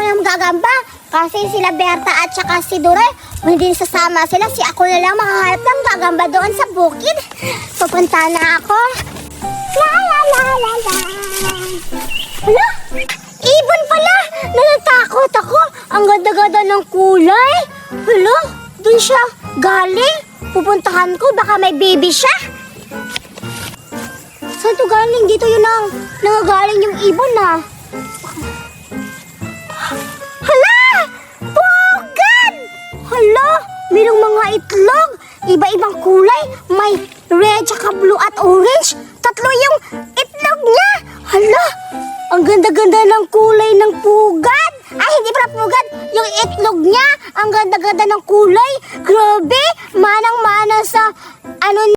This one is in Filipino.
na magagamba. Kasi sila Berta at saka si Dore, hindi sasama sila. Si ako na lang makahanap ng gagamba doon sa bukid. Pupunta na ako. La la la la la. Hala, ibon pala. Natatakot ako. Ang ganda-ganda ng kulay. Hala, dun siya galing. Pupuntahan ko, baka may baby siya. Saan to galing? Dito yun ang nangagaling yung ibon na. Hala! Pugad! Hala! Mayroong mga itlog. Iba-ibang kulay. May red, tsaka blue at orange. Tatlo yung itlog niya. Hala! Ang ganda-ganda ng kulay ng pugad. Ay, hindi pala pugad. Yung itlog niya. Ang ganda-ganda ng kulay. Grabe! Manang-mana sa ano